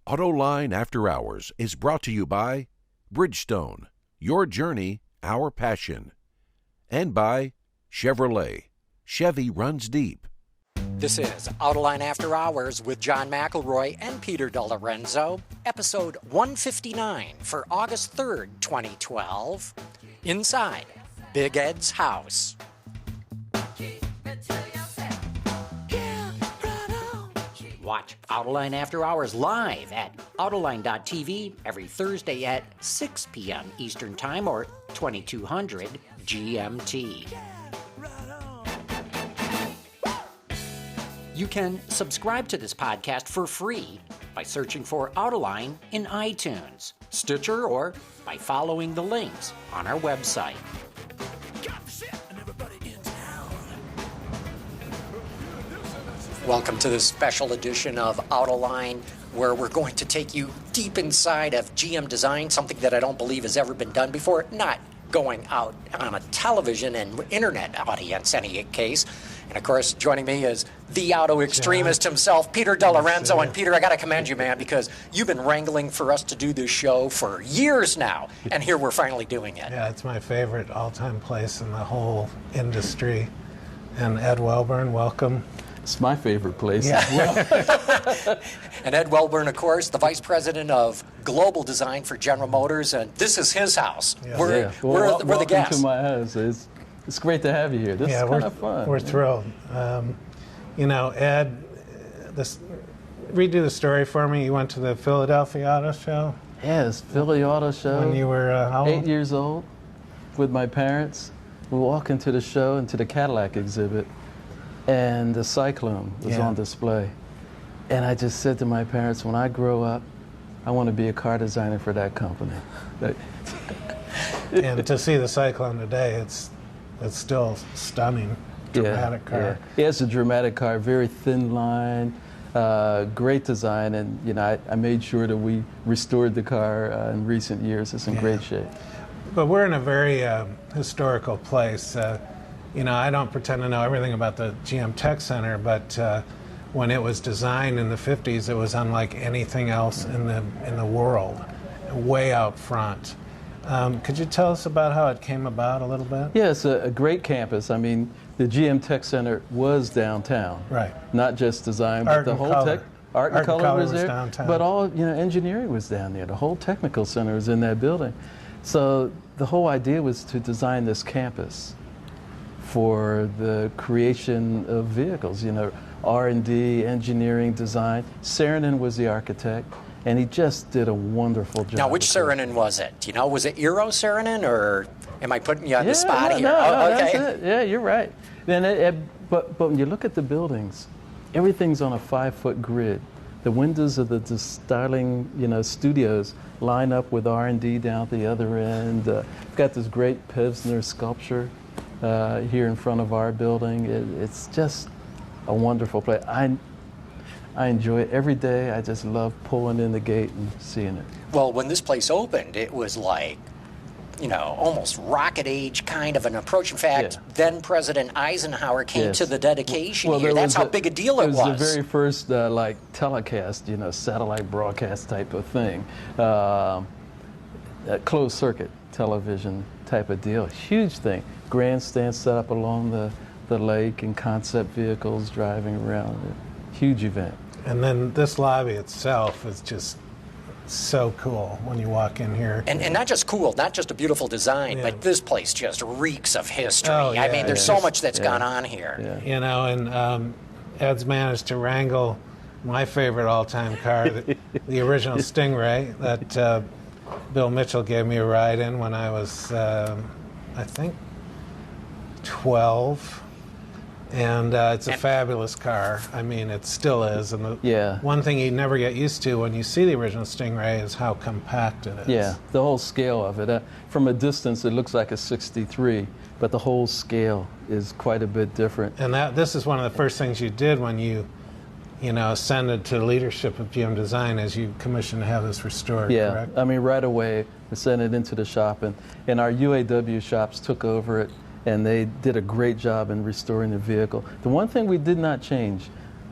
Autoline After Hours is brought to you by Bridgestone, your journey, our passion, and by Chevrolet. Chevy runs deep. This is Autoline After Hours with John McElroy and Peter Lorenzo, episode 159 for August 3rd, 2012, inside Big Ed's house. Watch Autoline After Hours live at Autoline.tv every Thursday at 6 p.m. Eastern Time or 2200 GMT. You can subscribe to this podcast for free by searching for Autoline in iTunes, Stitcher, or by following the links on our website. Welcome to this special edition of Autoline, where we're going to take you deep inside of GM design, something that I don't believe has ever been done before, not going out on a television and internet audience in any case. And of course, joining me is the auto extremist himself, Peter Lorenzo. And Peter, I got to commend you, man, because you've been wrangling for us to do this show for years now, and here we're finally doing it. Yeah, it's my favorite all-time place in the whole industry. And Ed Welburn, welcome. It's my favorite place. Yeah. And Ed Welburn, of course, the Vice President of Global Design for General Motors, and this is his house. Yeah. We're the guests. Welcome to my house. It's great to have you here. This is kind of fun. We're thrilled. Ed, redo the story for me. You went to the Philadelphia Auto Show? Yes, Philly Auto Show. When you were how old? 8 years old, with my parents. We walk into the show, into the Cadillac exhibit, and the Cyclone was on display. And I just said to my parents, when I grow up, I want to be a car designer for that company. And to see the Cyclone today, it's still stunning, dramatic car. Yeah, it's a dramatic car, very thin line, great design, and I made sure that we restored the car in recent years. It's in great shape. But we're in a very historical place. I don't pretend to know everything about the GM Tech Center, but when it was designed in the 50s, it was unlike anything else in the world, way out front. Could you tell us about how it came about a little bit? Yeah, it's a great campus. I mean, the GM Tech Center was downtown. Right. Not just design, but the whole tech. Art and color was there. Downtown. But all, engineering was down there. The whole technical center was in that building. So the whole idea was to design this campus for the creation of vehicles, R&D, engineering, design. Saarinen was the architect, and he just did a wonderful job. Now, which Saarinen was it? Was it Eero Saarinen, or am I putting you on the spot here? No, okay. That's it. Yeah, you're right. But when you look at the buildings, everything's on a 5-foot grid. The windows of the styling, studios line up with R&D down at the other end. We've got this great Pevsner sculpture here in front of our building. It's just a wonderful place. I enjoy it every day. I just love pulling in the gate and seeing it. Well, when this place opened, it was like, almost rocket age kind of an approach. In fact, then President Eisenhower came to the dedication here. That's how big a deal it was. It was the very first telecast, satellite broadcast type of thing. Closed circuit television type of deal. Huge thing. Grandstand set up along the lake and concept vehicles driving around. Huge event. And then this lobby itself is just so cool when you walk in here. And not just cool, not just a beautiful design, but this place just reeks of history. Oh, yeah, I mean, there's so much that's gone on here. Yeah. And Ed's managed to wrangle my favorite all-time car, the original Stingray that Bill Mitchell gave me a ride in when I was, I think, 12. And it's a fabulous car. I mean, it still is. And one thing you never get used to when you see the original Stingray is how compact it is. Yeah, the whole scale of it. From a distance, it looks like a 63, but the whole scale is quite a bit different. And this is one of the first things you did when you ascended to leadership of GM Design, as you commissioned to have this restored, correct? I mean, right away, we sent it into the shop, and our UAW shops took over it, and they did a great job in restoring the vehicle. The one thing we did not change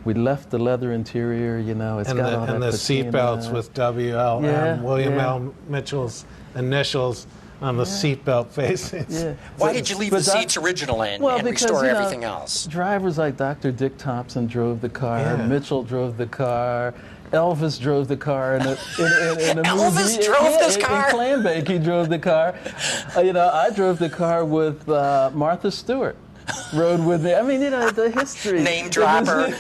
We left the leather interior, you know. It's got all that and the seat belts with WLM, Yeah, William yeah. L. Mitchell's initials on the seat belt facings. Yeah. Why did you leave the seats original and because, restore you know, everything else? Drivers like Dr. Dick Thompson drove the car, Yeah. Mitchell drove the car, Elvis drove the car in a Elvis movie. drove this car? In Clambake, he drove the car. You know, I drove the car with Martha Stewart. Rode with me. I mean, you know, the history. Name dropper.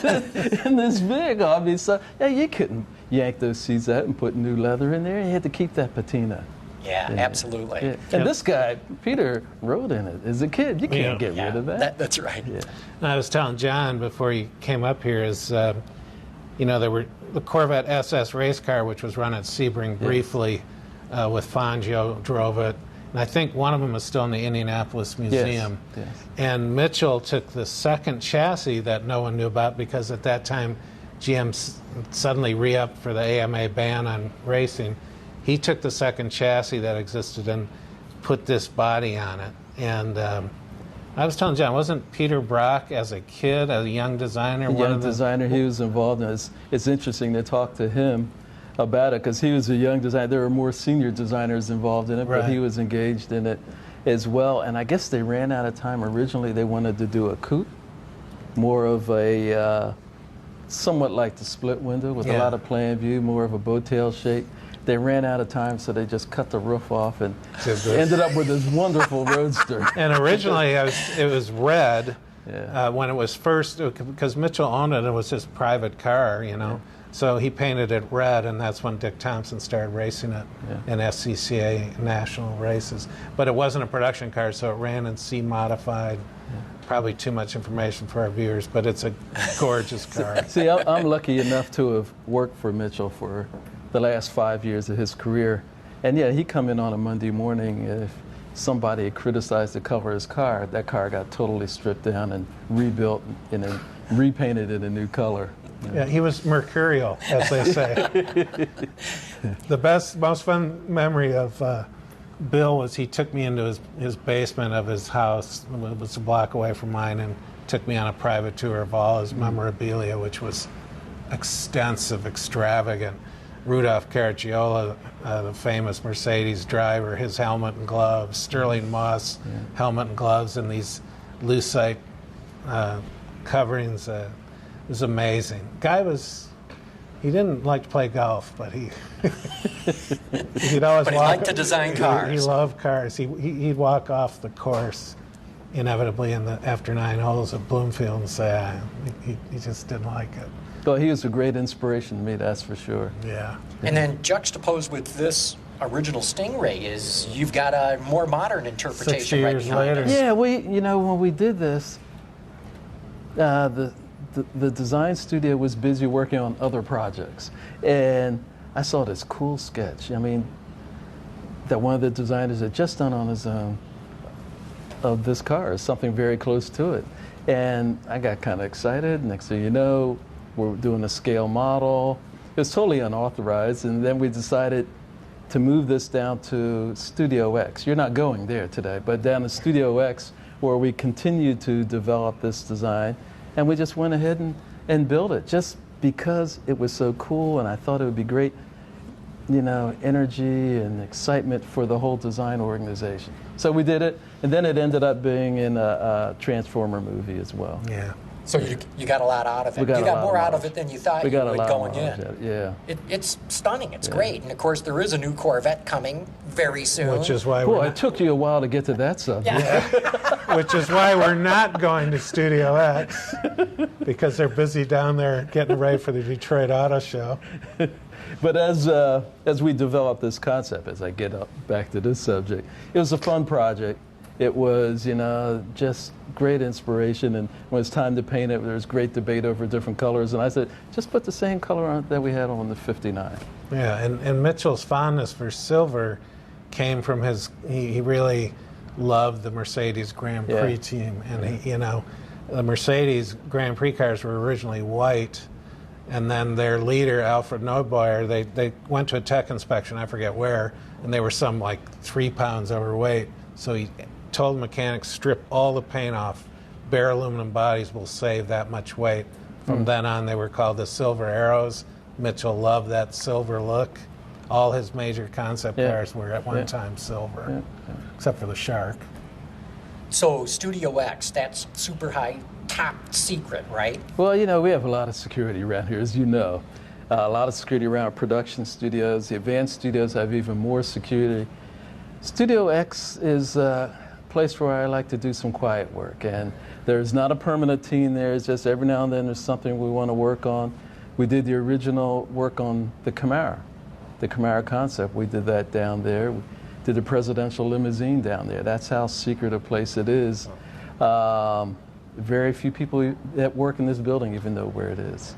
In this big hobby. So, yeah, you couldn't yank those seats out and put new leather in there. You had to keep that patina. Yeah, absolutely. Yeah. And this guy, Peter, rode in it as a kid. You can't get rid of that. That's right. Yeah. I was telling John before he came up here is, you know, there were the Corvette SS race car, which was run at Sebring briefly with Fangio, drove it. And I think one of them is still in the Indianapolis Museum. Yes. And Mitchell took the second chassis that no one knew about because at that time GM suddenly re-upped for the AMA ban on racing. He took the second chassis that existed and put this body on it. And I was telling John, wasn't Peter Brock as a kid, as a young designer? He was involved in it. It's interesting to talk to him about it because he was a young designer. There were more senior designers involved in it, but he was engaged in it as well. And I guess they ran out of time. Originally, they wanted to do a coupe, more of a somewhat like the split window with a lot of plan view, more of a bow tail shape. They ran out of time, so they just cut the roof off and ended up with this wonderful roadster. And originally, it was red when it was first, because Mitchell owned it. It was his private car, you know. Yeah. So he painted it red, and that's when Dick Thompson started racing it in SCCA national races. But it wasn't a production car, so it ran in C-modified. Probably too much information for our viewers, but it's a gorgeous car. See, I'm lucky enough to have worked for Mitchell for the last 5 years of his career. And yeah, he'd come in on a Monday morning. If somebody had criticized the color of his car, that car got totally stripped down and rebuilt and then repainted in a new color. Yeah, he was mercurial, as they say. The most fun memory of Bill was he took me into his basement of his house. It was a block away from mine, and took me on a private tour of all his memorabilia, which was extensive, extravagant. Rudolph Caracciola, the famous Mercedes driver, his helmet and gloves. Sterling Moss, helmet and gloves, and these lucite coverings. It was amazing. He didn't like to play golf, but he'd always liked to design cars. He loved cars. He'd walk off the course inevitably after 9 holes at Bloomfield and say he just didn't like it. Well, he was a great inspiration to me, that's for sure. Yeah. And then juxtaposed with this original Stingray is you've got a more modern interpretation 60 right years behind later. us. Yeah, when we did this, the design studio was busy working on other projects. And I saw this cool sketch, that one of the designers had just done on his own of this car, something very close to it. And I got kind of excited. Next thing you know, we're doing a scale model. It was totally unauthorized, and then we decided to move this down to Studio X. You're not going there today, but down to Studio X, where we continued to develop this design, and we just went ahead and built it, just because it was so cool, and I thought it would be great, energy and excitement for the whole design organization. So we did it, and then it ended up being in a Transformer movie as well. Yeah. So you got a lot out of it. You got more out of it than you thought you would going in. Yeah. It's stunning. It's great. And of course, there is a new Corvette coming very soon. Which is why it took you a while to get to that subject. Yeah. Which is why we're not going to Studio X, because they're busy down there getting ready for the Detroit Auto Show. But as we developed this concept, as I get back to this subject, it was a fun project. It was, just great inspiration, and when it's time to paint it, there was great debate over different colors, and I said, just put the same color on it that we had on the 59. Yeah, and Mitchell's fondness for silver came from he really loved the Mercedes Grand Prix team, and the Mercedes Grand Prix cars were originally white, and then their leader, Alfred Neubauer, they went to a tech inspection, I forget where, and they were 3 pounds overweight, so he told mechanics, strip all the paint off. Bare aluminum bodies will save that much weight. From then on, they were called the Silver Arrows. Mitchell loved that silver look. All his major concept cars were at one time silver, except for the Shark. So Studio X, that's super high, top secret, right? Well, you know, we have a lot of security around here, as you know. A lot of security around production studios. The advanced studios have even more security. Studio X is a place where I like to do some quiet work, and there's not a permanent team there. It's just every now and then there's something we want to work on. We did the original work on the Camaro concept. We did that down there. We did the presidential limousine down there. That's how secret a place it is. Very few people that work in this building even know where it is.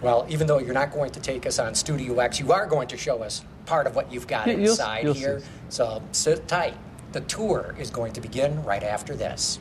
Well, even though you're not going to take us on Studio X, you are going to show us part of what you've got inside here. See. So sit tight. The tour is going to begin right after this.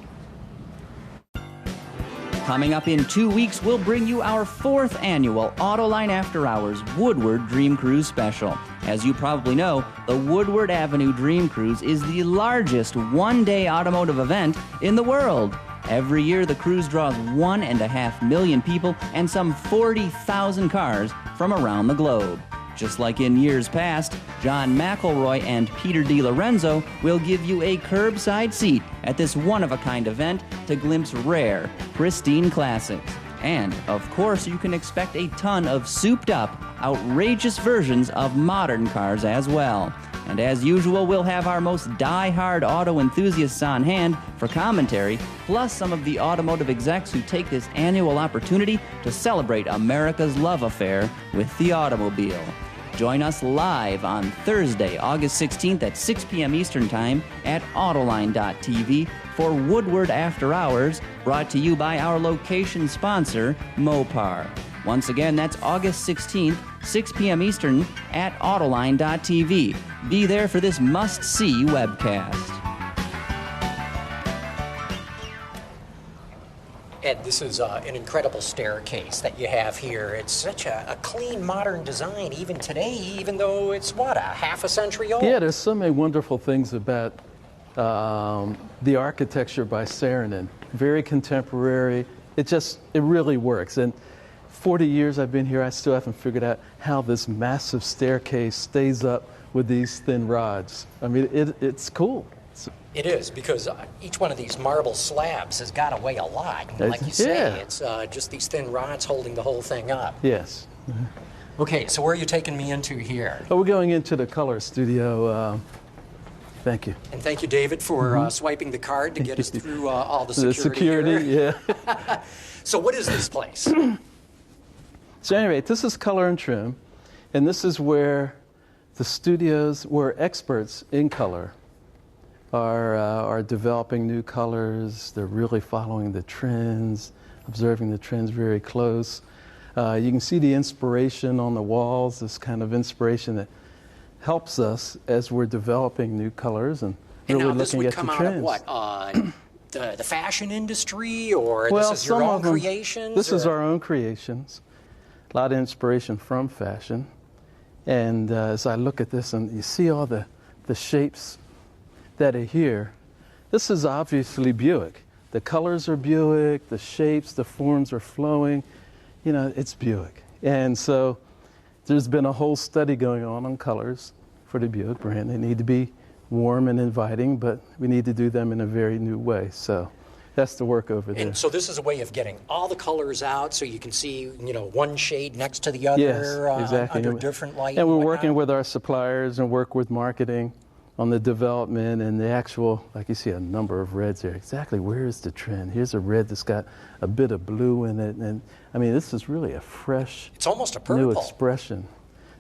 Coming up in 2 weeks, we'll bring you our 4th annual Autoline After Hours Woodward Dream Cruise special. As you probably know, the Woodward Avenue Dream Cruise is the largest one-day automotive event in the world. Every year, the cruise draws 1.5 million people and some 40,000 cars from around the globe. Just like in years past, John McElroy and Peter D. Lorenzo will give you a curbside seat at this one-of-a-kind event to glimpse rare, pristine classics. And, of course, you can expect a ton of souped-up, outrageous versions of modern cars as well. And as usual, we'll have our most die-hard auto enthusiasts on hand for commentary, plus some of the automotive execs who take this annual opportunity to celebrate America's love affair with the automobile. Join us live on Thursday, August 16th at 6 p.m. Eastern Time at Autoline.tv for Woodward After Hours, brought to you by our location sponsor, Mopar. Once again, that's August 16th, 6 p.m. Eastern at Autoline.tv. Be there for this must-see webcast. Ed, this is an incredible staircase that you have here. It's such a clean, modern design, even today, even though it's, what, a half a century old? Yeah, there's so many wonderful things about the architecture by Saarinen. Very contemporary. It really works. And 40 years I've been here, I still haven't figured out how this massive staircase stays up with these thin rods. I mean, it's cool. It is, because each one of these marble slabs has got to weigh a lot. And like you say, it's just these thin rods holding the whole thing up. Yes. Okay, so where are you taking me into here? Oh, we're going into the color studio. Thank you. And thank you, David, for swiping the card to get us through all the security here. Yeah. So what is this place? So anyway, this is color and trim, and this is where the studios, where experts in color are developing new colors. They're really following the trends, observing the trends very close. You can see the inspiration on the walls, this kind of inspiration that helps us as we're developing new colors and really now this looking would at come the out trends. of what? The fashion industry, or Well, this is your some own of them, creations? This is our own creations. A lot of inspiration from fashion. And as I look at this and you see all the shapes that are here, this is obviously Buick. The colors are Buick, the shapes, the forms are flowing. You know, it's Buick. And so there's been a whole study going on colors for the Buick brand. They need to be warm and inviting, but we need to do them in a very new way. So that's the work over there. And so this is a way of getting all the colors out so you can see, you know, one shade next to the other, yes, exactly. under different light. And we're working with our suppliers and work with marketing on the development and the actual, like you see a number of reds there. Exactly, where is the trend? Here's a red that's got a bit of blue in it. And I mean, this is really a fresh, it's almost a purple. new expression.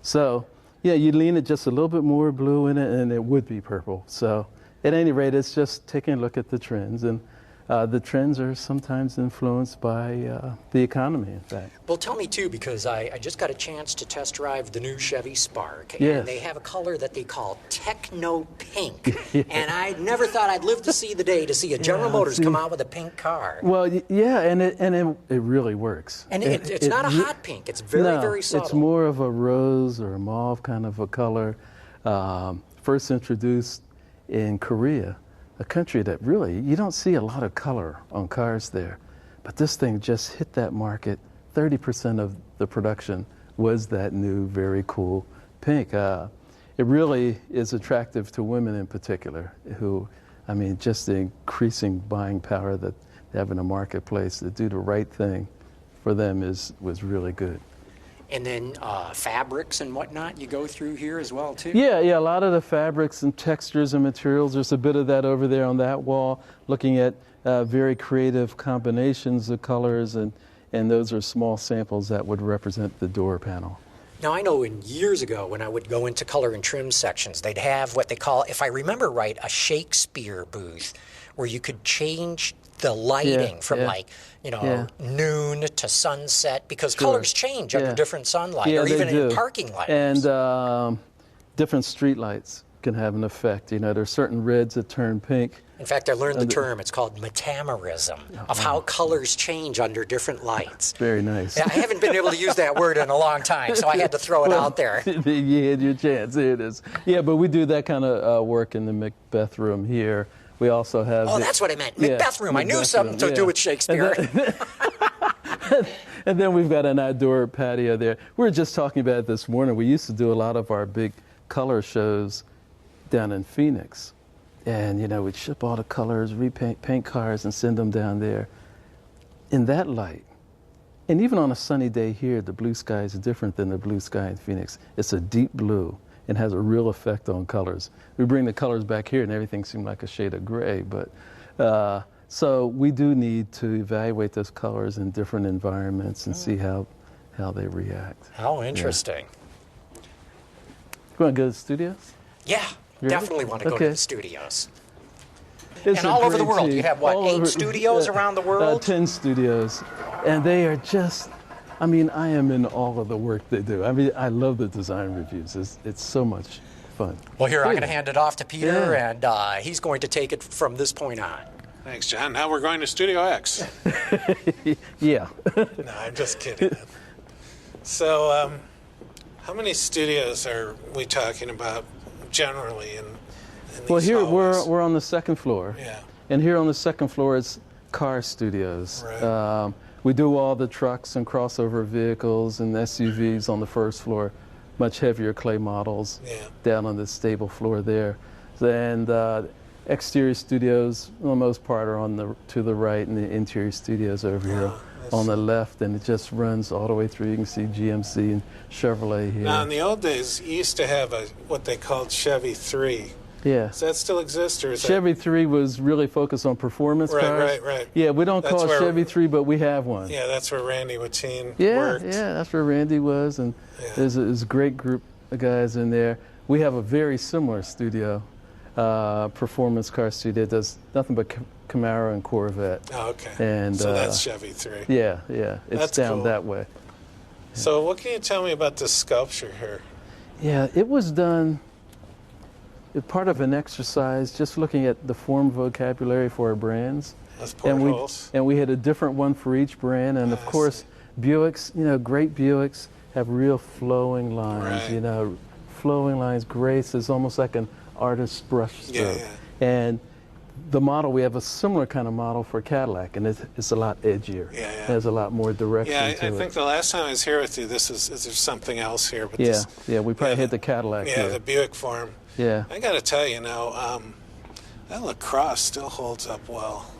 So, yeah, you lean it just a little bit more blue in it and it would be purple. So, at any rate, it's just taking a look at the trends. And the trends are sometimes influenced by the economy, in fact. Well, tell me, too, because I just got a chance to test drive the new Chevy Spark. Yes. And they have a color that they call Techno Pink. Yeah. And I never thought I'd live to see the day to see a General Motors come out with a pink car. Well, yeah, and it really works. And it's not a hot pink. It's very subtle. It's more of a rose or a mauve kind of a color. First introduced in Korea, a country that really, you don't see a lot of color on cars there. But this thing just hit that market 30% of the production was that new, very cool pink. It really is attractive to women in particular, who, I mean, just the increasing buying power that they have in the marketplace to do the right thing for them was really good. And then fabrics and whatnot you go through here as well, too? Yeah, a lot of the fabrics and textures and materials. There's a bit of that over there on that wall, looking at very creative combinations of colors, and those are small samples that would represent the door panel. Now, I know years ago when I would go into color and trim sections, they'd have what they call, if I remember right, a Shakespeare booth where you could change the lighting from noon to sunset, because colors change under different sunlight, or even in parking lights. And different street lights can have an effect. You know, there's certain reds that turn pink. In fact, I learned the term. It's called metamerism, of how colors change under different lights. Very nice. I haven't been able to use that word in a long time, so I had to throw it out there. You had your chance. Here it is. Yeah, but we do that kind of work in the Macbeth room here. We also have... Oh, that's what I meant. Macbeth room. Macbeth I knew something to do with Shakespeare. And then we've got an outdoor patio there. We were just talking about it this morning. We used to do a lot of our big color shows down in Phoenix. And, you know, we'd ship all the colors, paint cars, and send them down there. In that light, and even on a sunny day here, the blue sky is different than the blue sky in Phoenix. It's a deep blue and has a real effect on colors. We bring the colors back here and everything seemed like a shade of gray, but so we do need to evaluate those colors in different environments and see how they react. How interesting. Yeah. You want to go to the studios? Yeah, definitely want to go to the studios. It's and all over the world. Team. You have, what, 8 studios around the world? 10 studios. And they are just, I mean, I am in all of the work they do. I mean, I love the design reviews. It's so much fun. Well, here, I'm going to hand it off to Peter, and he's going to take it from this point on. Thanks, John. Now we're going to Studio X. Yeah. No, I'm just kidding. So, how many studios are we talking about generally in these Well, here hallways? we're on the second floor. Yeah. And here on the second floor is car studios. Right. We do all the trucks and crossover vehicles and SUVs on the first floor, much heavier clay models down on the stable floor there. And exterior studios, for the most part, are to the right, and the interior studios over here on the left, and it just runs all the way through. You can see GMC and Chevrolet here. Now, in the old days, you used to have what they called Chevy 3. Yeah. Does that still exist, or is Chevy 3 was really focused on performance cars. Right. Yeah, we don't call it Chevy 3, but we have one. Yeah, that's where Randy Wateen worked. Yeah, that's where Randy was, and there's a great group of guys in there. We have a very similar studio, performance car studio. It does nothing but Camaro and Corvette. Oh, okay. And, so that's Chevy 3. Yeah. It's that's down cool. that way. So what can you tell me about this sculpture here? Yeah, it was done part of an exercise just looking at the form vocabulary for our brands. That's portholes. And we had a different one for each brand. And of course, Buicks, great Buicks have real flowing lines, flowing lines, grace is almost like an artist's brush stroke. Yeah. And the model, we have a similar kind of model for Cadillac, and it's a lot edgier. Yeah. It has a lot more direction to it. I think the last time I was here with you, is there something else here? But we probably hit the Cadillac here. The Buick form. Yeah. I got to tell you now, that lacrosse still holds up well.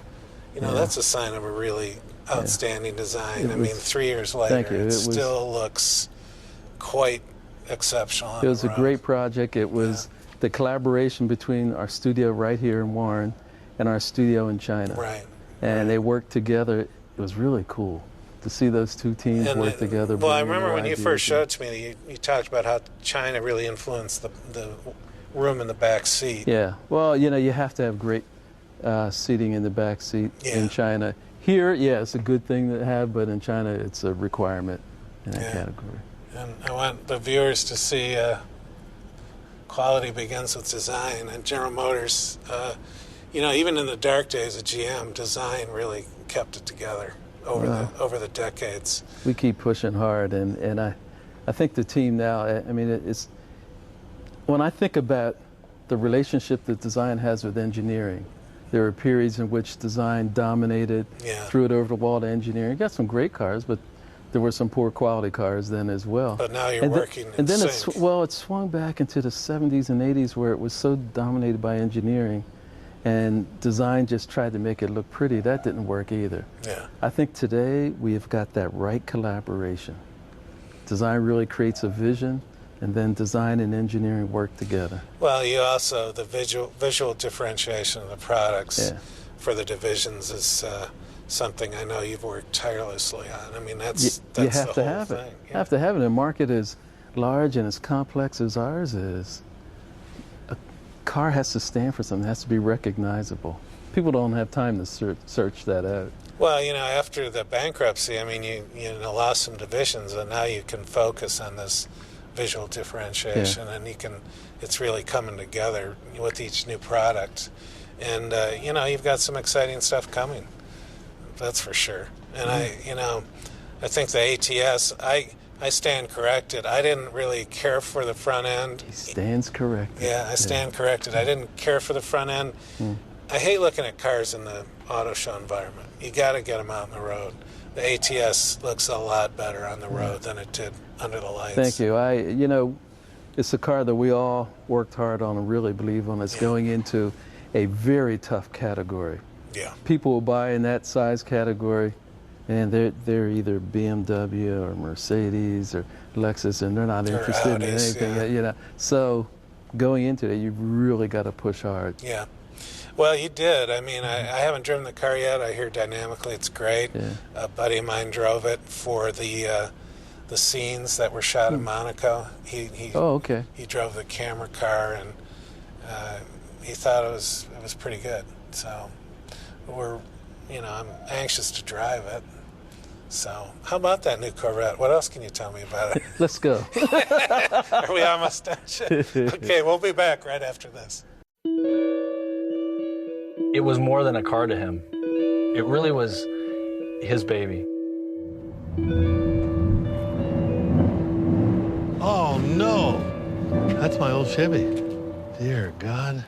That's a sign of a really outstanding design. 3 years later, it still looks quite exceptional. It was a great project. It was the collaboration between our studio right here in Warren and our studio in China. Right. And they worked together. It was really cool to see those two teams work together. Well, I remember when you first showed it to me, you talked about how China really influenced the room in the back seat. Yeah. Well, you have to have great seating in the back seat in China. Here, it's a good thing to have, but in China, it's a requirement in that category. And I want the viewers to see quality begins with design. And General Motors, even in the dark days of GM, design really kept it together over the decades. We keep pushing hard, and I think the team now, it's when I think about the relationship that design has with engineering, there are periods in which design dominated, threw it over the wall to engineering. Got some great cars, but there were some poor quality cars then as well. But now you're working in and then sync. it swung back into the 70s and 80s where it was so dominated by engineering, and design just tried to make it look pretty. That didn't work either. Yeah. I think today we have got that right collaboration. Design really creates a vision, and then design and engineering work together. Well, you also, the visual differentiation of the products Yeah. for the divisions is something I know you've worked tirelessly on. I mean, that's You the have to whole have thing. it. Yeah. You have to have it. A market as large and as complex as ours is, a car has to stand for something. It has to be recognizable. People don't have time to search that out. Well, you know, after the bankruptcy, I mean, you lost some divisions, and now you can focus on this visual differentiation, and it's really coming together with each new product. And, you know, you've got some exciting stuff coming. That's for sure. And I think the ATS, I stand corrected. I didn't really care for the front end. He stands corrected. Yeah, I stand corrected. I didn't care for the front end. I hate looking at cars in the auto show environment. You got to get them out on the road. The ATS looks a lot better on the road than it did under the lights. Thank you. It's a car that we all worked hard on and really believe on. It's going into a very tough category. Yeah. People will buy in that size category, and they're either BMW or Mercedes or Lexus, and they're not interested in anything. Yeah. You know, so going into it, you've really got to push hard. Yeah. Well, you did. I mean, I haven't driven the car yet. I hear dynamically it's great. Yeah. A buddy of mine drove it for the scenes that were shot in Monaco. He okay. He drove the camera car, and he thought it was pretty good. So I'm anxious to drive it. So how about that new Corvette? What else can you tell me about it? Let's go. Are we almost done? Okay, we'll be back right after this. It was more than a car to him. It really was his baby. Oh, no. That's my old Chevy. Dear God.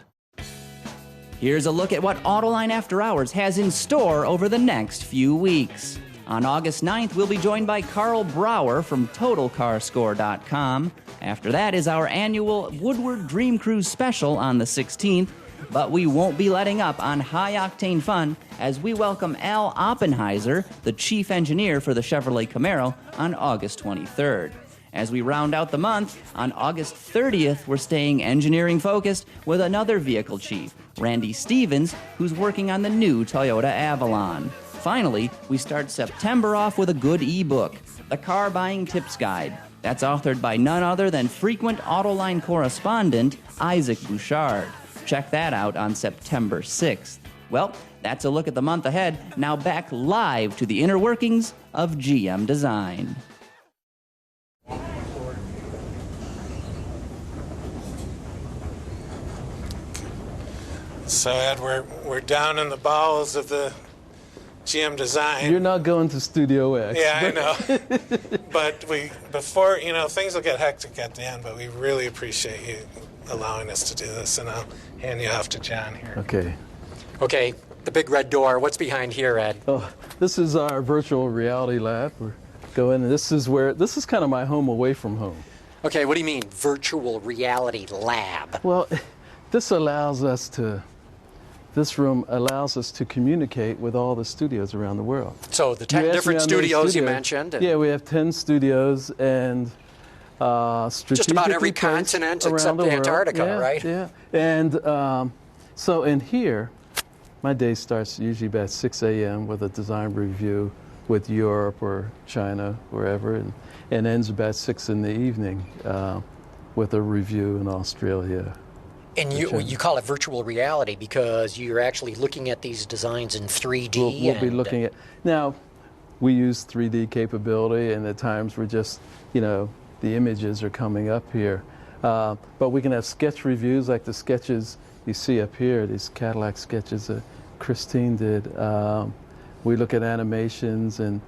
Here's a look at what Autoline After Hours has in store over the next few weeks. On August 9th, we'll be joined by Carl Brower from TotalCarScore.com. After that is our annual Woodward Dream Cruise special on the 16th. But we won't be letting up on high-octane fun as we welcome Al Oppenheiser, the chief engineer for the Chevrolet Camaro, on August 23rd. As we round out the month, on August 30th, we're staying engineering-focused with another vehicle chief, Randy Stevens, who's working on the new Toyota Avalon. Finally, we start September off with a good e-book, The Car Buying Tips Guide. That's authored by none other than frequent Autoline correspondent Isaac Bouchard. Check that out on September 6th. Well, that's a look at the month ahead. Now back live to the inner workings of GM Design. So Ed, we're down in the bowels of the GM Design. You're not going to Studio X. Yeah, I know. But before things will get hectic at the end, but we really appreciate you allowing us to do this, and I'll hand you off to John here. Okay. Okay, the big red door. What's behind here, Ed? Oh, this is our virtual reality lab. We're going, and this is kind of my home away from home. Okay, what do you mean, virtual reality lab? Well, this room allows us to communicate with all the studios around the world. So the 10 different studios you mentioned. Yeah, we have 10 studios and just about every continent except Antarctica, right? Yeah. And so in here, my day starts usually about 6 a.m. with a design review with Europe or China, wherever, and ends about 6 in the evening with a review in Australia. And you call it virtual reality because you're actually looking at these designs in 3D. We'll be looking at, now, we use 3D capability, and at times we're just, the images are coming up here. But we can have sketch reviews like the sketches you see up here, these Cadillac sketches that Christine did. We look at animations, and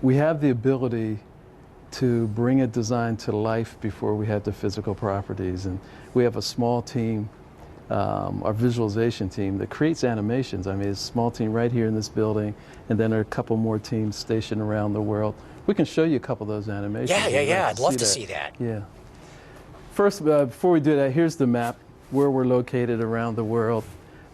we have the ability to bring a design to life before we have the physical properties. And we have a small team, our visualization team, that creates animations. I mean, it's a small team right here in this building, and then there are a couple more teams stationed around the world We can show you a couple of those animations. Yeah. I'd love to see that. Yeah. First, before we do that, here's the map where we're located around the world.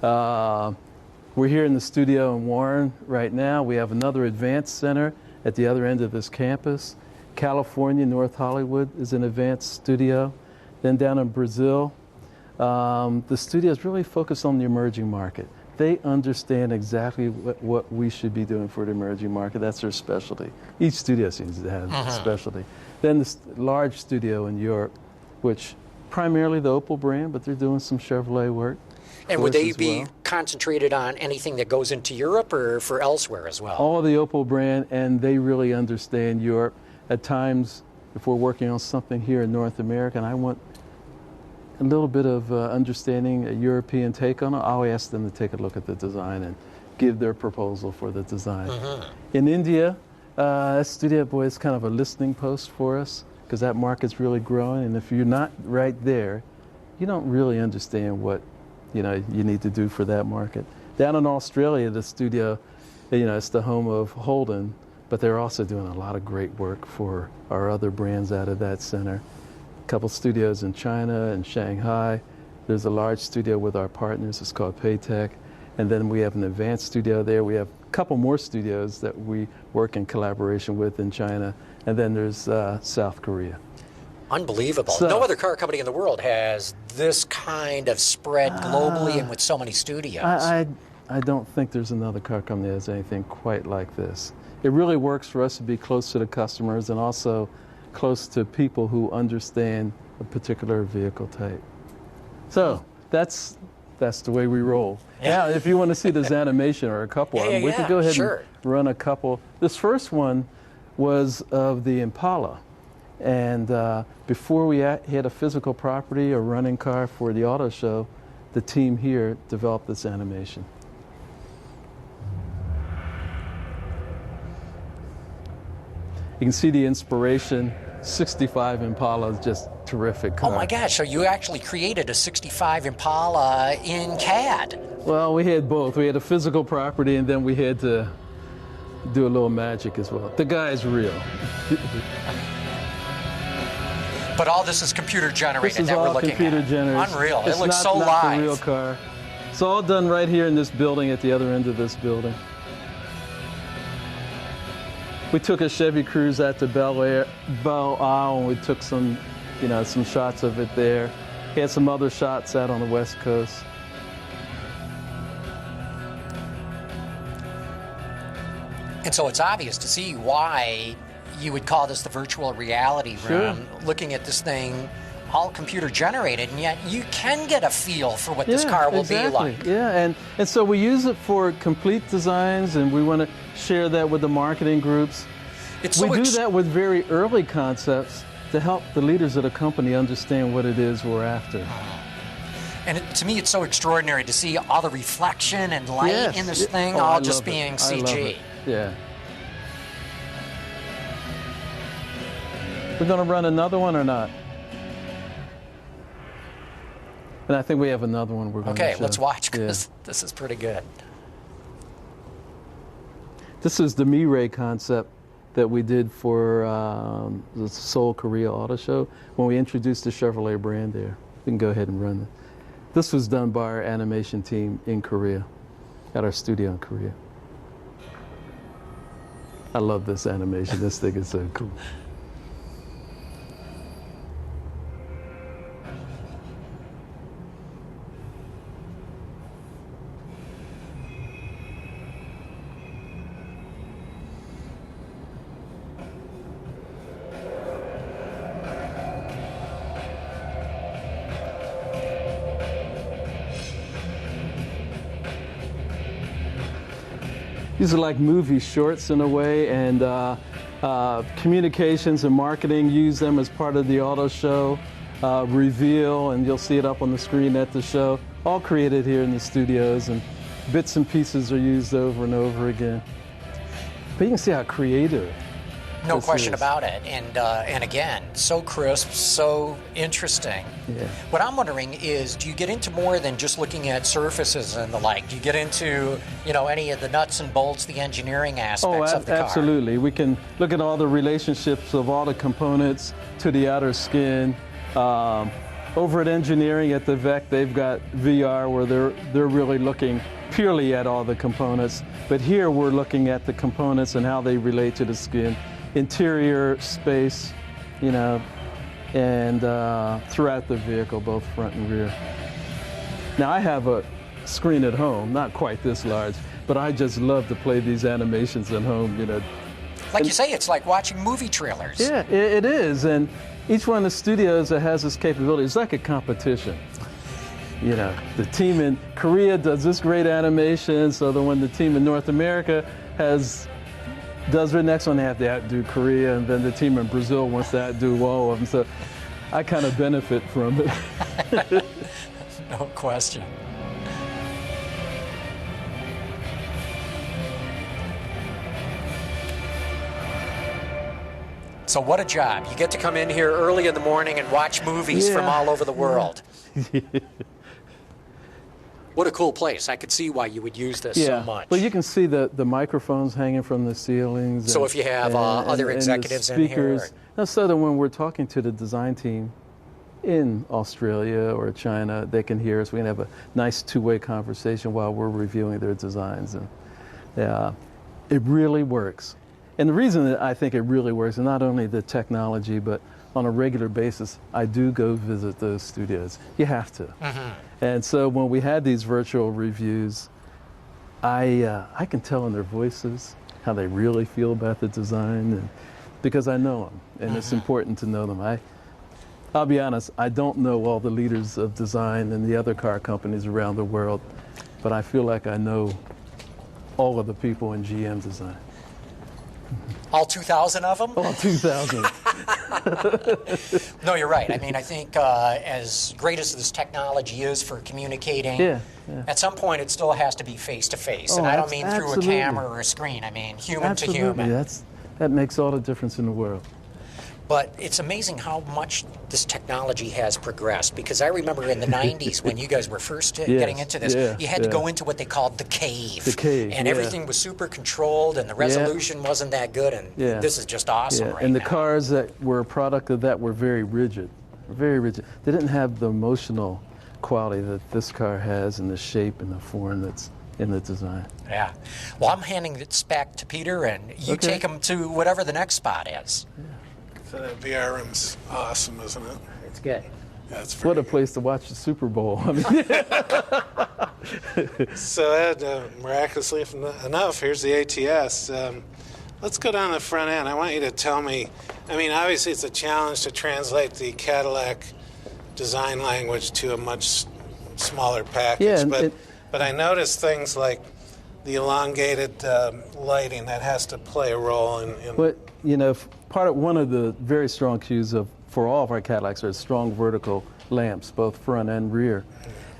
We're here in the studio in Warren right now. We have another advanced center at the other end of this campus. California, North Hollywood is an advanced studio. Then down in Brazil, the studio is really focused on the emerging market. They understand exactly what we should be doing for the emerging market. That's their specialty. Each studio seems to have a specialty. Then the large studio in Europe, which primarily the Opel brand, but they're doing some Chevrolet work. And would they be concentrated on anything that goes into Europe or for elsewhere as well? All of the Opel brand, and they really understand Europe. At times, if we're working on something here in North America, and I want a little bit of understanding, a European take on it, I'll ask them to take a look at the design and give their proposal for the design. In India, that studio, boy, is kind of a listening post for us because that market's really growing, and if you're not right there, you don't really understand what you need to do for that market. Down in Australia, the studio, it's the home of Holden, but they're also doing a lot of great work for our other brands out of that center. A couple studios in China and Shanghai. There's a large studio with our partners. It's called Paytech. And then we have an advanced studio there. We have a couple more studios that we work in collaboration with in China. And then there's South Korea. Unbelievable. No other car company in the world has this kind of spread globally and with so many studios. I don't think there's another car company that has anything quite like this. It really works for us to be close to the customers and also close to people who understand a particular vehicle type. So that's the way we roll. Yeah, if you want to see this animation or a couple of them, we could go ahead and run a couple. This first one was of the Impala. And before we had a physical property or running car for the auto show, the team here developed this animation. You can see the inspiration. 65 Impala is just terrific car. Oh my gosh, so you actually created a 65 Impala in CAD. Well, we had both. We had a physical property and then we had to do a little magic as well. The guy's real. But all this is computer generated. This is all computer generated. Unreal. It looks so live. live. It's not the real car. It's all done right here in this building at the other end of this building. We took a Chevy Cruise out to Belle Isle and we took some shots of it there. We had some other shots out on the West Coast. And so it's obvious to see why you would call this the virtual reality room, looking at this thing all computer generated, and yet you can get a feel for what this car will be like. Yeah, and so we use it for complete designs, and we want to share that with the marketing groups. We do that with very early concepts to help the leaders of the company understand what it is we're after. And to me, it's so extraordinary to see all the reflection and light in this thing, all just being CG. Yeah. We're going to run another one or not? And I think we have another one we're going to show. Okay, let's watch because this is pretty good. This is the McElroy concept that we did for the Seoul Korea Auto Show when we introduced the Chevrolet brand there. We can go ahead and run it. This was done by our animation team in Korea, at our studio in Korea. I love this animation. This thing is so cool. These are like movie shorts in a way, and communications and marketing use them as part of the auto show reveal, and you'll see it up on the screen at the show. All created here in the studios, and bits and pieces are used over and over again. But you can see how creative No This question is. about it. And again, so crisp, so interesting. Yeah. What I'm wondering is, do you get into more than just looking at surfaces and the like? Do you get into, any of the nuts and bolts, the engineering aspects of the car? Absolutely. We can look at all the relationships of all the components to the outer skin. Over at engineering at the VEC, they've got VR where they're really looking purely at all the components. But here we're looking at the components and how they relate to the skin. Interior space, and throughout the vehicle, both front and rear. Now I have a screen at home, not quite this large, but I just love to play these animations at home, Like you say, it's like watching movie trailers. Yeah, it is, and each one of the studios that has this capability is like a competition. The team in Korea does this great animation, so that when the team in North America does their next one, they have to outdo Korea, and then the team in Brazil wants to outdo all of them. So I kind of benefit from it. No question. So what a job. You get to come in here early in the morning and watch movies from all over the world. What a cool place. I could see why you would use this so much. Well, you can see the microphones hanging from the ceilings. So if you have other executives in here. So that when we're talking to the design team in Australia or China, they can hear us. We can have a nice two-way conversation while we're reviewing their designs. And it really works. And the reason that I think it really works is not only the technology, but on a regular basis, I do go visit those studios. You have to. And so when we had these virtual reviews, I can tell in their voices how they really feel about the design, and because I know them, and it's important to know them. I'll be honest, I don't know all the leaders of design and the other car companies around the world, but I feel like I know all of the people in GM design. All 2,000 of them? All 2,000. No, you're right. I mean, I think as great as this technology is for communicating, at some point it still has to be face-to-face. And I don't mean through a camera or a screen. I mean human to human. That makes all the difference in the world. But it's amazing how much this technology has progressed, because I remember in the 90s when you guys were first getting into this, you had to go into what they called the cave. And everything was super controlled and the resolution wasn't that good, and this is just awesome right And the now. cars that were a product of that were very rigid, very rigid. They didn't have the emotional quality that this car has, and the shape and the form that's in the design. Yeah. Well, I'm handing this back to Peter, and you take him to whatever the next spot is. So that VR room's awesome, isn't it? It's good. Yeah, it's What a place to watch the Super Bowl. I mean, So Ed, miraculously enough, here's the ATS. Let's go down the front end. I want you to tell me, I mean, obviously it's a challenge to translate the Cadillac design language to a much smaller package, but I noticed things like the elongated lighting that has to play a role in But, one of the very strong cues for all of our Cadillacs are strong vertical lamps, both front and rear.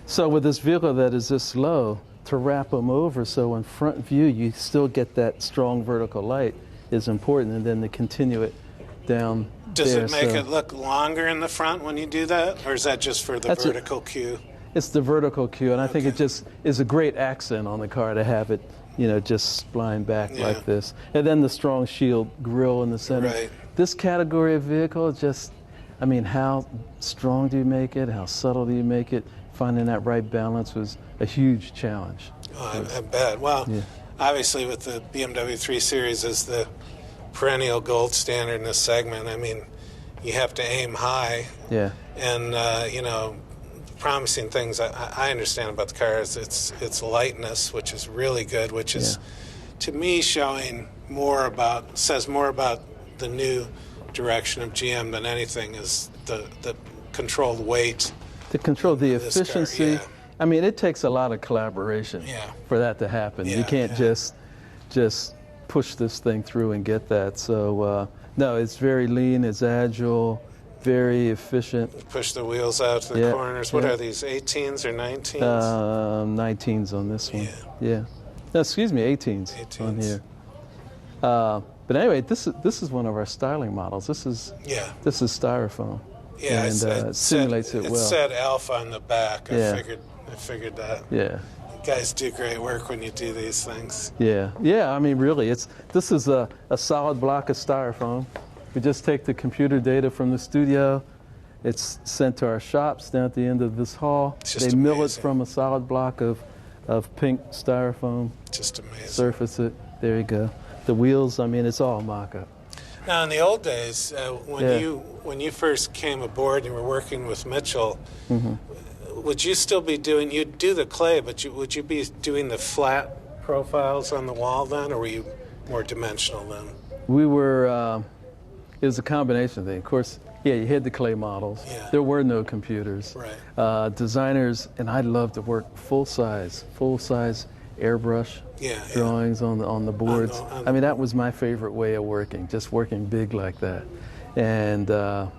So with this vehicle that is this low, to wrap them over so in front view you still get that strong vertical light is important, and then to continue it down Does there, it make it look longer in the front when you do that, or is that just for the vertical cue? It's the vertical cue, and I think it just is a great accent on the car to have it, just spline back like this. And then the strong shield grille in the center. Right. This category of vehicle, how strong do you make it? How subtle do you make it? Finding that right balance was a huge challenge. Oh, I bet. Well, obviously with the BMW 3 Series as the perennial gold standard in this segment, I mean, you have to aim high. Yeah. And, promising things I understand about the car is its lightness, which is really good, which is, to me, says more about the new direction of GM than anything, is the controlled weight. To control the efficiency. Car, I mean, it takes a lot of collaboration for that to happen. You can't just push this thing through and get that. So, no, it's very lean, it's agile, very efficient. Push the wheels out to the corners. What are these, 18s or 19s? 19s on this one. No, excuse me, 18s on here. But anyway, this is one of our styling models. This is styrofoam. Yeah, and it simulates it well. It said Alpha on the back. Yeah. I figured that. Yeah. You guys do great work when you do these things. Yeah. I mean, really, this is a solid block of styrofoam. We just take the computer data from the studio. It's sent to our shops down at the end of this hall. They mill it from a solid block of pink styrofoam. Just amazing. Surface it. There you go. The wheels, I mean, it's all mock-up. Now, in the old days, when you first came aboard and you were working with Mitchell, would you still be doing? You'd do the clay, but would you be doing the flat profiles on the wall then, or were you more dimensional then? We were. It was a combination thing. Of course, you had the clay models. Yeah. There were no computers. Right. Designers, and I love to work full size airbrush drawings on the boards. I mean, that was my favorite way of working, just working big like that. And I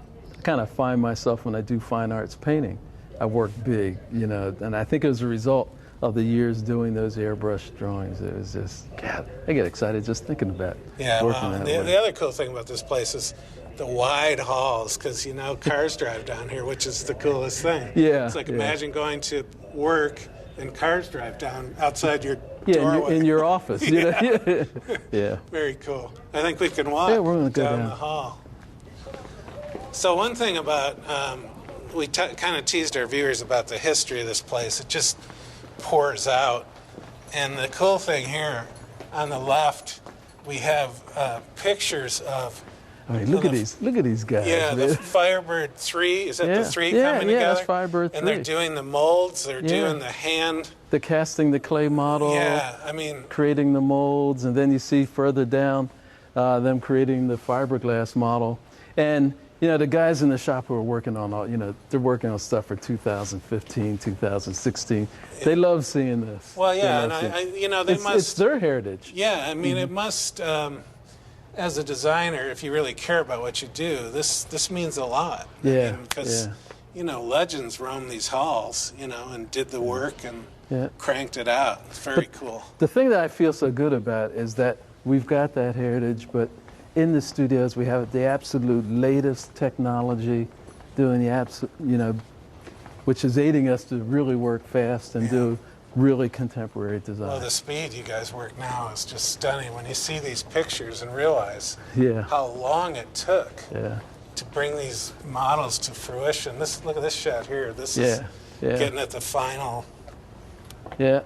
kind of find myself when I do fine arts painting, I work big, and I think it was a result of the years doing those airbrush drawings. It was just, God, I get excited just thinking about working that way. The other cool thing about this place is the wide halls, because cars drive down here, which is the coolest thing. Yeah. It's like imagine going to work and cars drive down outside your doorway. in your office. Yeah. Very cool. I think we can walk we're gonna go down the hall. So one thing about, we kind of teased our viewers about the history of this place. It just pours out. And the cool thing here on the left, we have pictures of. I mean, look at these guys. Yeah, man. the Firebird 3. Is that the 3 coming together? Yeah, that's Firebird 3. And they're doing the molds. They're doing the hand. The casting the clay model. Yeah, I mean. Creating the molds. And then you see further down them creating the fiberglass model. And, the guys in the shop who are working on all, they're working on stuff for 2015, 2016. They love seeing this. Well, yeah, and they must. It's their heritage. Yeah, I mean, it must. As a designer, if you really care about what you do, this means a lot. Yeah. Because, legends roamed these halls, and did the work and cranked it out. It's very cool. The thing that I feel so good about is that we've got that heritage, but in the studios we have the absolute latest technology, doing the which is aiding us to really work fast and do really contemporary design. Well, the speed you guys work now is just stunning when you see these pictures and realize how long it took to bring these models to fruition. Look at this shot here. This is getting at the final. Yeah,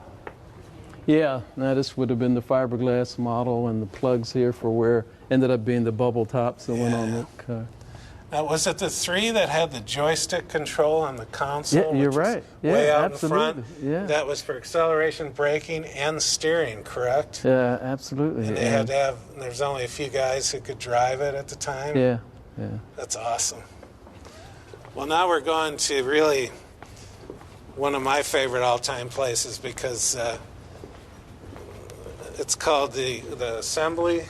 now this would have been the fiberglass model, and the plugs here for where ended up being the bubble tops that went on the car. Now, was it the 3 that had the joystick control on the console? Yeah, you're right. Yeah, way out absolutely. in front. Yeah. That was for acceleration, braking, and steering, correct? Yeah, absolutely. And they had to have. There's only a few guys who could drive it at the time. Yeah. That's awesome. Well, now we're going to really one of my favorite all-time places because it's called the assembly.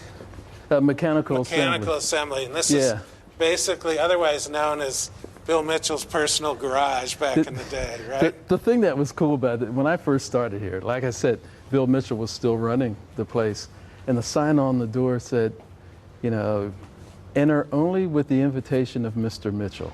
Mechanical assembly, and this is basically otherwise known as Bill Mitchell's personal garage back in the day, right? The thing that was cool about it, when I first started here, like I said, Bill Mitchell was still running the place, and the sign on the door said, enter only with the invitation of Mr. Mitchell.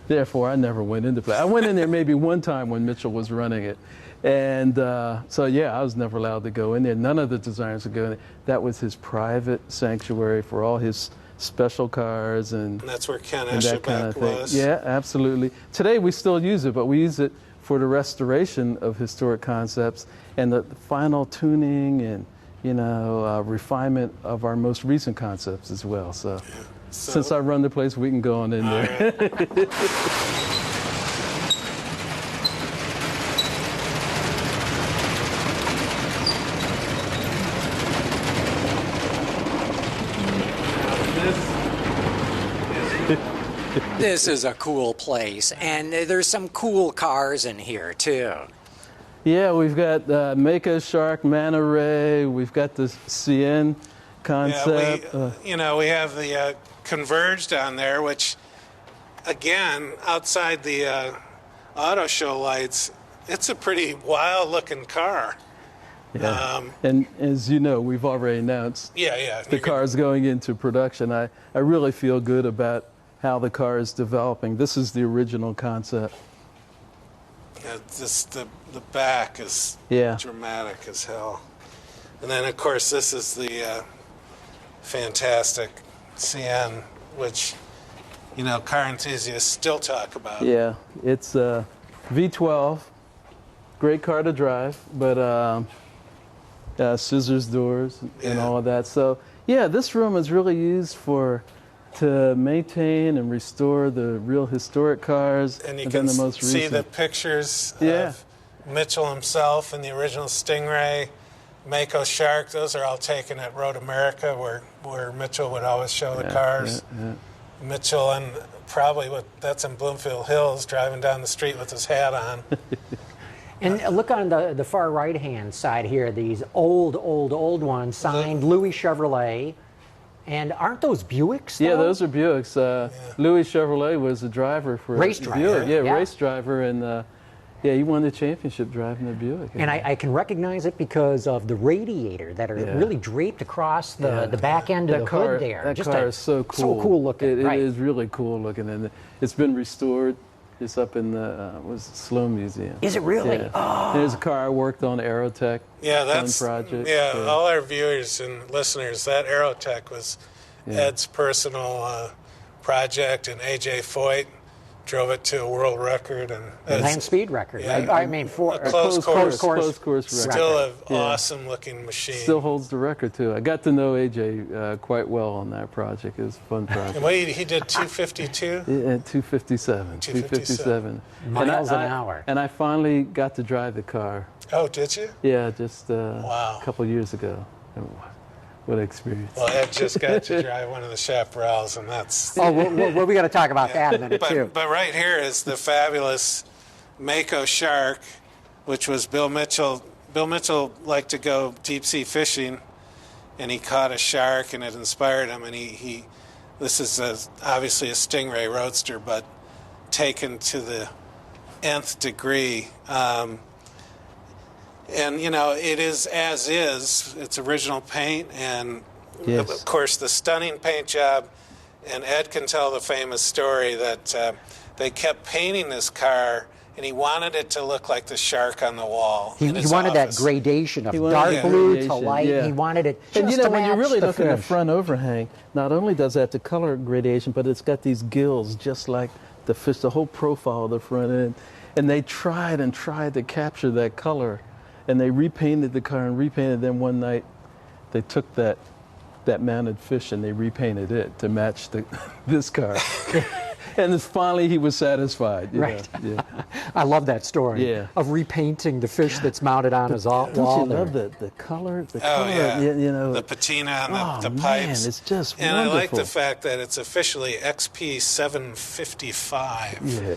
Therefore, I never went into play. I went in there maybe one time when Mitchell was running it. And I was never allowed to go in there. None of the designers would go in there. That was his private sanctuary for all his special cars and that's where Ken that kind of thing. was. Yeah, absolutely. Today we still use it, but we use it for the restoration of historic concepts and the final tuning and refinement of our most recent concepts as well. So since I run the place, we can go on in there. Right. This is a cool place, and there's some cool cars in here, too. Yeah, we've got Mako Shark, Manta Ray, we've got the CN concept. Yeah, we have the Converge down there, which, again, outside the auto show lights, it's a pretty wild-looking car. Yeah. And as you know, we've already announced Yeah. the car's going into production. I really feel good about how the car is developing. This is the original concept. Yeah, the back is dramatic as hell. And then, of course, this is the fantastic CN, which, you know, car enthusiasts still talk about. Yeah, it's a V12, great car to drive, but scissors doors and all of that. So, yeah, this room is really used to maintain and restore the real historic cars. And you can the most see recent. the pictures of Mitchell himself and the original Stingray, Mako Shark. Those are all taken at Road America, where Mitchell would always show the cars. Yeah. Mitchell, and probably that's in Bloomfield Hills, driving down the street with his hat on. And look on the far right-hand side here, these old ones, signed Louis Chevrolet. And aren't those Buicks, though? Yeah, those are Buicks. Louis Chevrolet was a driver for race driver. Buick. Yeah, race driver, and he won the championship driving the Buick. And I can recognize it because of the radiator that are really draped across the back end of the hood there. That car is so cool. So cool looking. It is really cool looking, and it's been restored. It's up in the Sloan Museum. Is it really? Yeah. Oh. And there's a car I worked on, Aerotech. Yeah, that's project. Yeah, all our viewers and listeners, that Aerotech was Ed's personal project, and AJ Foyt drove it to a world record and land speed record. Yeah, I mean, for a closed course record. Still an awesome looking machine. Still holds the record too. I got to know AJ quite well on that project. It was a fun project. And he did 252. Yeah, 257. 257 miles an hour. And I finally got to drive the car. Oh, did you? Yeah, just wow. a couple years ago. What an experience. Well, Ed just got to drive one of the Chaparrals, and that's... Oh, we got to talk about that in a minute, too. But right here is the fabulous Mako Shark, which was Bill Mitchell. Bill Mitchell liked to go deep-sea fishing, and he caught a shark, and it inspired him. And this is obviously a Stingray Roadster, but taken to the nth degree. And, you know, it is as is. It's original paint, and, of course, the stunning paint job. And Ed can tell the famous story that they kept painting this car, and he wanted it to look like the shark on the wall. He wanted that gradation of dark blue to light. Yeah. He wanted it just and, you know, to when you match really the look at the finish. front overhang, not only does it have the color gradation, but it's got these gills just like the fish, the whole profile of the front end. And they tried to capture that color. And they repainted the car and repainted. Then one night, they took that mounted fish and they repainted it to match this car. And finally, he was satisfied. Right. Yeah. I love that story Yeah. of repainting the fish that's mounted on his wall. Don't you love the color? The color, you know. The patina and the man, pipes. it's just and wonderful. I like the fact that it's officially XP 755. Yeah.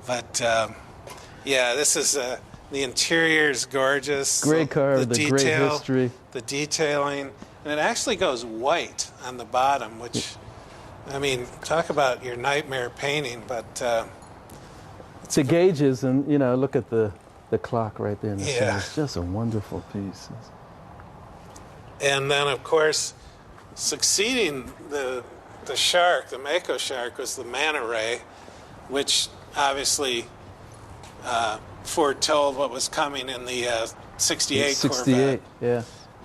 But, this is... the interior is gorgeous. Great car with a great history. The detailing. And it actually goes white on the bottom, which, I mean, talk about your nightmare painting, but... It's the gauges, and, you know, look at the clock right there in the center. Yeah. It's just a wonderful piece. And then, of course, succeeding the Shark, the Mako Shark, was the Manta Ray, which obviously... foretold what was coming in the 68 Corvette. Yeah.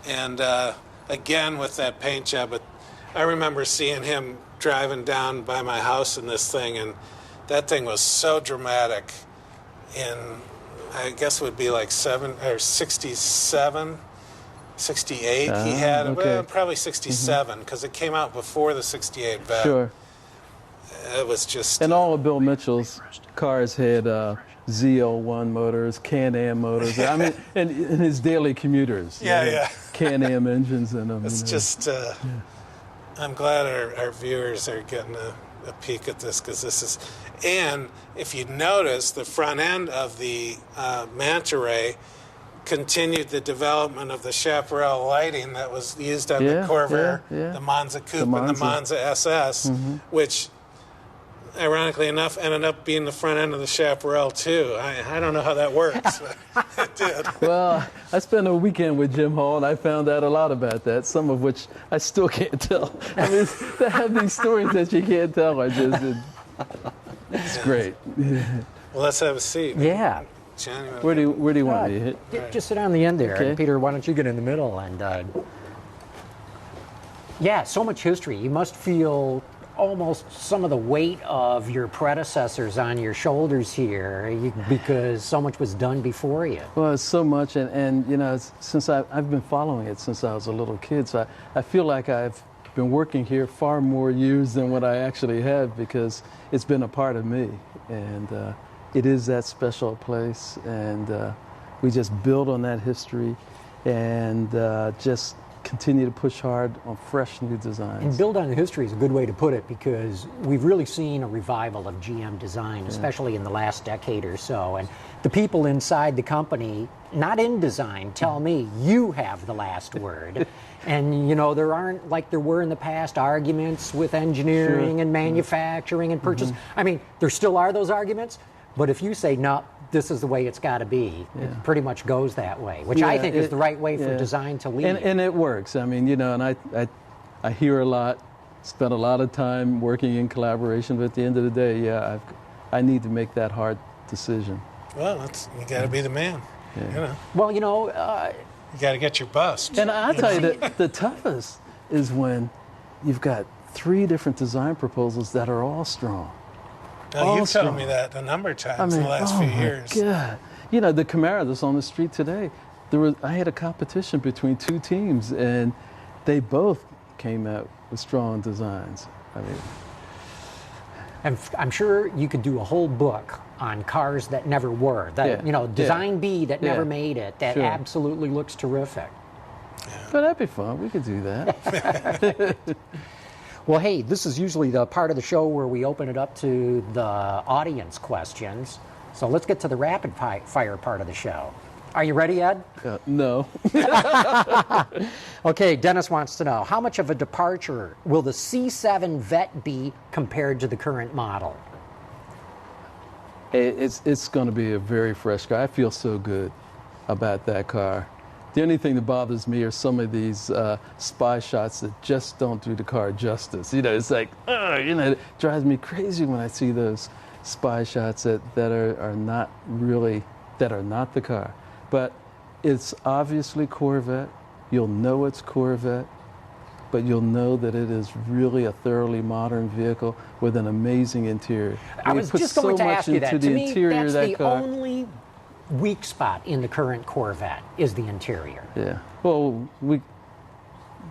And again, with that paint job, but I remember seeing him driving down by my house in this thing, and that thing was so dramatic. In, I guess it would be like 67, 68 he had. Okay. Well, probably 67, because it came out before the 68 Vette. Sure. It was just... And all of Bill Mitchell's cars had ZL1 motors, Can-Am motors. I mean, and his daily commuters. Can-Am engines in them. It's just... I'm glad our viewers are getting a peek at this, because this is... And if you notice, the front end of the Manta Ray continued the development of the chaparral lighting that was used on the Corvair, the Monza Coupe, and the Monza SS, which... ironically enough, ended up being the front end of the chaparral, too. I don't know how that works, but it did. Well, I spent a weekend with Jim Hall, and I found out a lot about that, some of which I still can't tell. I mean, they have these stories that you can't tell. It's great. Well, let's have a seat. Yeah. Johnny, Where do you want me to hit? Just sit on the end there. Okay. And Peter, why don't you get in the middle? And yeah, so much history. You must feel almost some of the weight of your predecessors on your shoulders here because so much was done before you. Well, it's so much, and you know, since I've been following it since I was a little kid, so I feel like I've been working here far more years than what I actually have because it's been a part of me, and it is that special place, and we just build on that history and just continue to push hard on fresh new designs. And build on the history is a good way to put it because we've really seen a revival of GM design, especially in the last decade or so. And the people inside the company, not in design, tell me you have the last word. And, you know, there aren't, like there were in the past, arguments with engineering and manufacturing and purchase. I mean, there still are those arguments, but if you say, no, this is the way it's got to be, it pretty much goes that way, which I think is the right way for design to lead. And it works. I mean, you know, and I hear a lot, spend a lot of time working in collaboration, but at the end of the day, I need to make that hard decision. Well, you got to be the man. You know. Well, you know, you got to get your bust. And I'll tell you that the toughest is when you've got 3 different design proposals that are all strong. Now, you've told me that a number of times in the last few years. God. You know, the Camaro that's on the street today, I had a competition between 2 teams, and they both came out with strong designs. I mean, and I'm sure you could do a whole book on cars that never were, that you know, Design B that never made it, that absolutely looks terrific. But that'd be fun. We could do that. Well, hey, this is usually the part of the show where we open it up to the audience questions. So let's get to the rapid fire part of the show. Are you ready, Ed? No. Okay, Dennis wants to know, how much of a departure will the C7 Vet be compared to the current model? It's going to be a very fresh car. I feel so good about that car. The only thing that bothers me are some of these spy shots that just don't do the car justice. You know, it's like, you know, it drives me crazy when I see those spy shots that are not really, that are not the car. But it's obviously Corvette. You'll know it's Corvette, but you'll know that it is really a thoroughly modern vehicle with an amazing interior. I was just going to ask you that. To me, that's the only weak spot in the current Corvette is the interior. Yeah. Well, we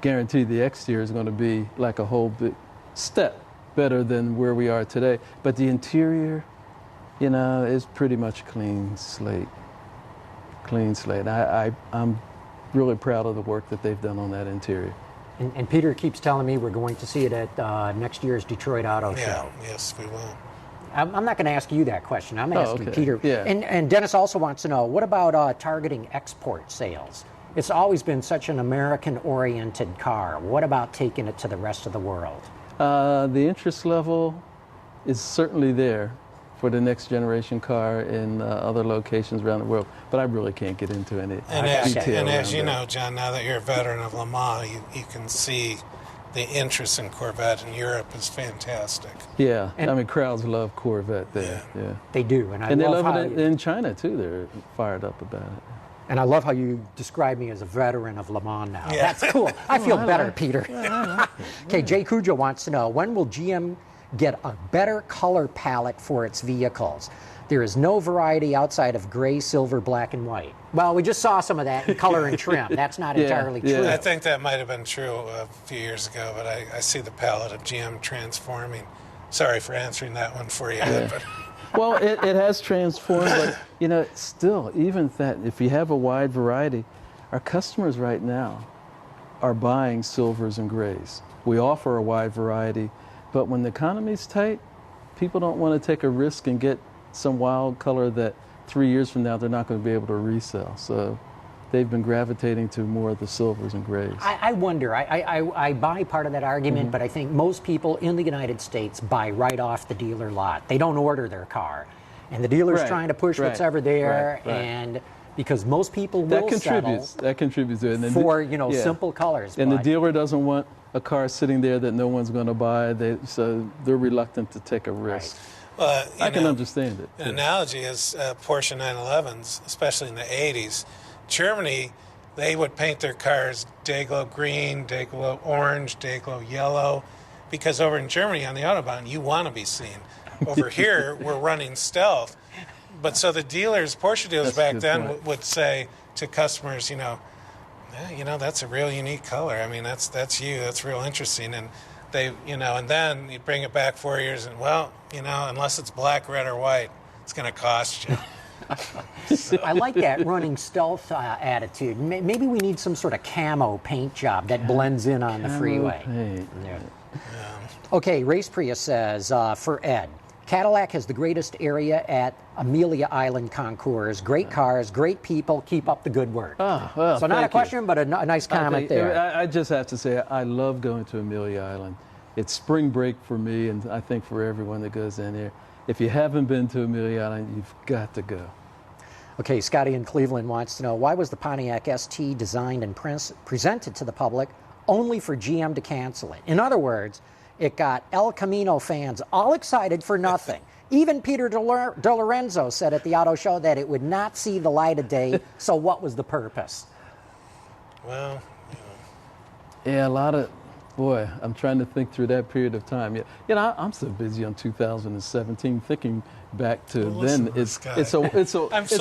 guarantee the exterior is going to be like a whole big step better than where we are today. But the interior, you know, is pretty much clean slate. Clean slate. I'm really proud of the work that they've done on that interior. And Peter keeps telling me we're going to see it at next year's Detroit Auto Show. Yes, we will. I'm not going to ask you that question. I'm asking Peter. Yeah. And Dennis also wants to know, what about targeting export sales? It's always been such an American-oriented car. What about taking it to the rest of the world? The interest level is certainly there for the next generation car in other locations around the world, but I really can't get into any detail. And as you know, John, now that you're a veteran of Le Mans, you can see the interest in Corvette in Europe is fantastic. Yeah, I mean, crowds love Corvette there. Yeah. They do. And they love it in China, too. They're fired up about it. And I love how you describe me as a veteran of Le Mans now. Yeah. That's cool. I feel better, Peter. Okay, Jay Cujo wants to know, when will GM get a better color palette for its vehicles? There is no variety outside of gray, silver, black, and white. Well, we just saw some of that in color and trim. That's not entirely true. I think that might have been true a few years ago, but I see the palette of GM transforming. Sorry for answering that one for you. But. Well, it has transformed, but, you know, still, even that, if you have a wide variety, our customers right now are buying silvers and grays. We offer a wide variety, but when the economy's tight, people don't want to take a risk and get some wild color that 3 years from now they're not going to be able to resell. So they've been gravitating to more of the silvers and grays. I wonder, I buy part of that argument, but I think most people in the United States buy right off the dealer lot. They don't order their car. And the dealer's trying to push what's ever there, and because most people will settle. That contributes to it. And for, simple colors. And the dealer doesn't want a car sitting there that no one's going to buy, so they're reluctant to take a risk. Well, I can understand it. An analogy is Porsche 911s, especially in the 80s. Germany, they would paint their cars Dayglow green, Dayglow orange, Dayglow yellow, because over in Germany on the Autobahn, you want to be seen. Over here, we're running stealth. But so the dealers, Porsche dealers back then would say to customers, that's a real unique color. I mean, that's you. That's real interesting. And they, and then you bring it back 4 years and, unless it's black, red, or white, it's going to cost you. I like that running stealth attitude. Maybe we need some sort of camo paint job that blends in on the freeway. Okay, Race Prius says, for Ed, Cadillac has the greatest area at Amelia Island Concours. Great cars, great people, keep up the good work. Oh, well, so not a question, but a nice comment there. I just have to say, I love going to Amelia Island. It's spring break for me, and I think for everyone that goes in there. If you haven't been to Amelia Island, you've got to go. Okay, Scotty in Cleveland wants to know, why was the Pontiac ST designed and presented to the public only for GM to cancel it? In other words, it got El Camino fans all excited for nothing. Even Peter De Lorenzo said at the auto show that it would not see the light of day, so what was the purpose? Well, yeah, a lot of, boy, I'm trying to think through that period of time. I'm so busy on 2017 thinking back to then. It's a ways back.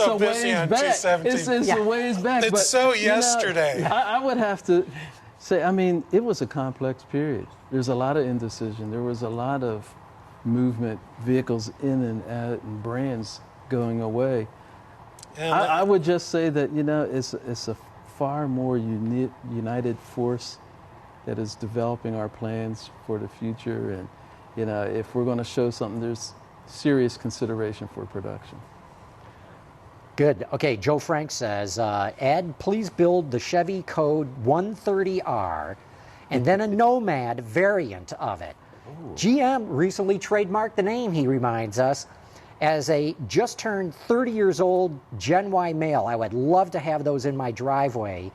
It's a ways back. It's so yesterday. I would have to say, it was a complex period. There's a lot of indecision. There was a lot of movement, vehicles in and out, and brands going away. I would just say that, it's a far more united force that is developing our plans for the future. And, if we're going to show something, there's serious consideration for production. Good. Okay, Joe Frank says, Ed, please build the Chevy Code 130R and then a Nomad variant of it. Ooh. GM recently trademarked the name, he reminds us, as a just turned 30 years old Gen Y male. I would love to have those in my driveway.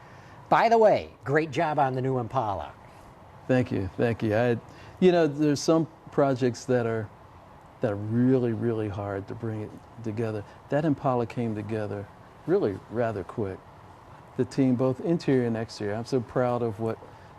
By the way, great job on the new Impala. Thank you. There's some projects that are really, really hard to bring it together. That Impala came together really rather quick. The team, both interior and exterior. I'm so proud of what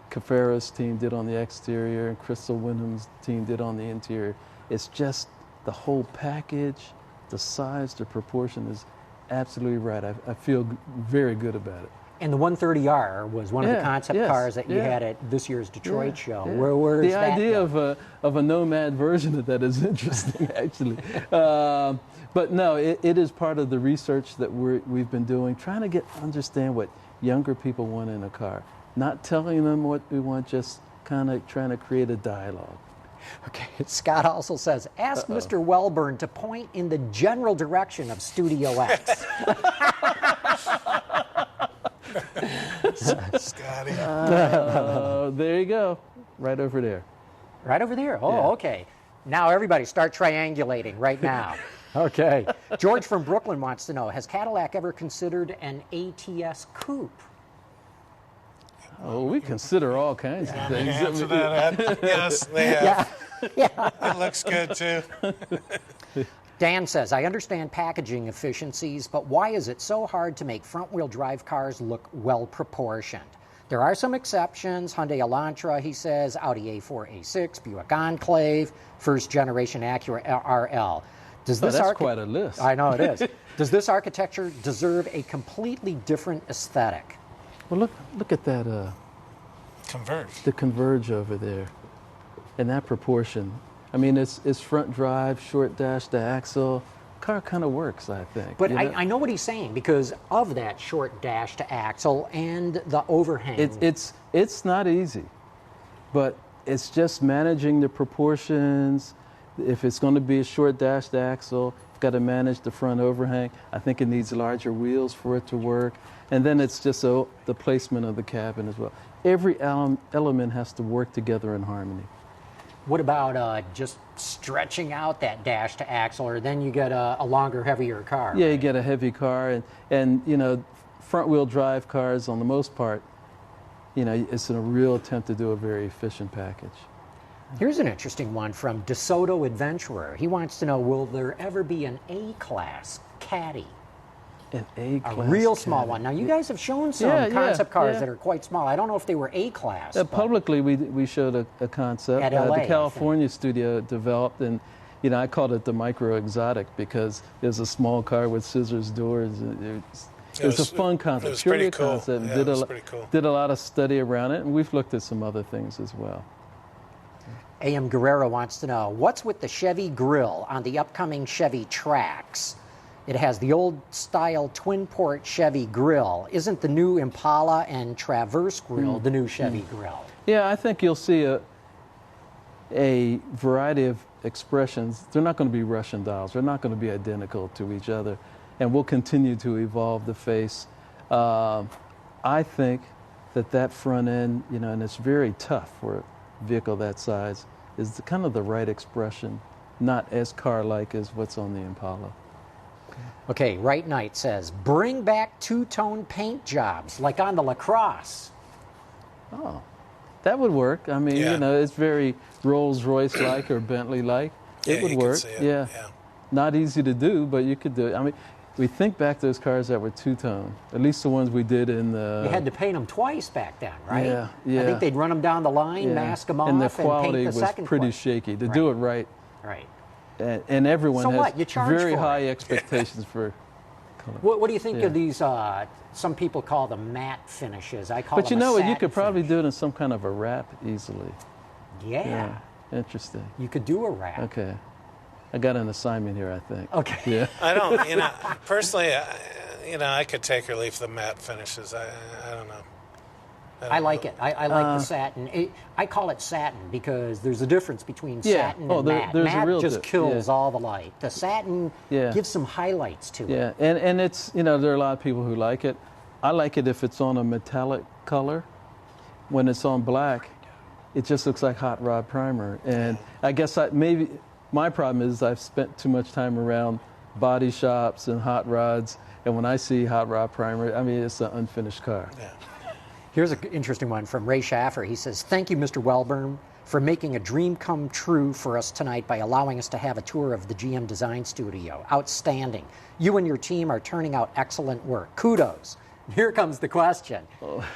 Cafera's team did on the exterior and Crystal Wyndham's team did on the interior. It's just the whole package, the size, the proportion is absolutely right. I feel very good about it. And the 130R was one of the concept cars that you had at this year's Detroit show. Yeah. Where is the that idea of a Nomad version of that is interesting, actually. But no, it is part of the research that we've been doing, trying to understand what younger people want in a car. Not telling them what we want, just kind of trying to create a dialogue. Okay, Scott also says, ask Mr. Welburn to point in the general direction of Studio X. Scotty. There you go. Right over there. Right over there? Oh, okay. Now everybody start triangulating right now. Okay. George from Brooklyn wants to know, has Cadillac ever considered an ATS coupe? Oh, we consider all kinds of things. Answer that. Yes, they have. Yeah. It looks good, too. Dan says, I understand packaging efficiencies, but why is it so hard to make front-wheel drive cars look well-proportioned? There are some exceptions. Hyundai Elantra, he says, Audi A4, A6, Buick Enclave, first-generation Acura RL. That's quite a list. I know it is. Does this architecture deserve a completely different aesthetic? Well, look at that. Converge. The Converge over there, and that proportion. It's front drive, short dash to axle. Car kind of works, I think. But I know what he's saying because of that short dash to axle and the overhang. It's not easy, but it's just managing the proportions. If it's going to be a short dash to axle, got to manage the front overhang. I think it needs larger wheels for it to work. And then it's just the placement of the cabin as well. Every element has to work together in harmony. What about just stretching out that dash to axle, or then you get a longer, heavier car? Yeah, you get a heavy car, and you know, front-wheel drive cars, on the most part, you know, it's a real attempt to do a very efficient package. Here's an interesting one from DeSoto Adventurer. He wants to know, will there ever be an A-Class Caddy? An A-Class A real Caddy. small one. Now, you guys have shown some concept cars that are quite small. I don't know if they were A-Class. Publicly, we showed a concept. At LA, the California studio developed, and you know, I called it the micro exotic because there's a small car with scissors doors. It was a fun concept. It was pretty cool. Concept. Yeah, it was pretty cool. Did a lot of study around it, and we've looked at some other things as well. A.M. Guerrero wants to know, what's with the Chevy grille on the upcoming Chevy Trax? It has the old-style twin-port Chevy grille. Isn't the new Impala and Traverse grille the new Chevy grille? Yeah, I think you'll see a variety of expressions. They're not going to be Russian dolls. They're not going to be identical to each other. And we'll continue to evolve the face. I think that front end, you know, and it's very tough for a vehicle that size, is kind of the right expression, not as car-like as what's on the Impala. Okay, Right Knight says, bring back two-tone paint jobs, like on the LaCrosse. Oh, that would work. I mean, you know, it's very Rolls-Royce-like or Bentley-like. It would work. Yeah. Not easy to do, but you could do it. I mean, we think back to those cars that were two-tone, at least the ones we did in the... You had to paint them twice back then, right? Yeah. I think they'd run them down the line, mask them off, and paint the second And the quality was pretty shaky. To do it right. Right. And everyone has very for high expectations for color. What do you think of these, some people call them matte finishes. I call them But you know what, you could probably finish. do it in some kind of a wrap easily. Yeah. Interesting. You could do a wrap. Okay. I got an assignment here, I think. Okay. Yeah. I don't, you know, personally, you know, I could take or leave the matte finishes. I don't know. I like it. I like the satin. I call it satin because there's a difference between satin and matte. There's matte a real just kills all the light. The satin gives some highlights to it. Yeah, and it's, you know, there are a lot of people who like it. I like it if it's on a metallic color. When it's on black, it just looks like hot rod primer. And I guess maybe my problem is I've spent too much time around body shops and hot rods, and when I see hot rod primer, I mean, it's an unfinished car. Yeah. Here's an interesting one from Ray Schaffer. He says, thank you, Mr. Welburn, for making a dream come true for us tonight by allowing us to have a tour of the GM Design Studio. Outstanding. You and your team are turning out excellent work. Kudos. Here comes the question.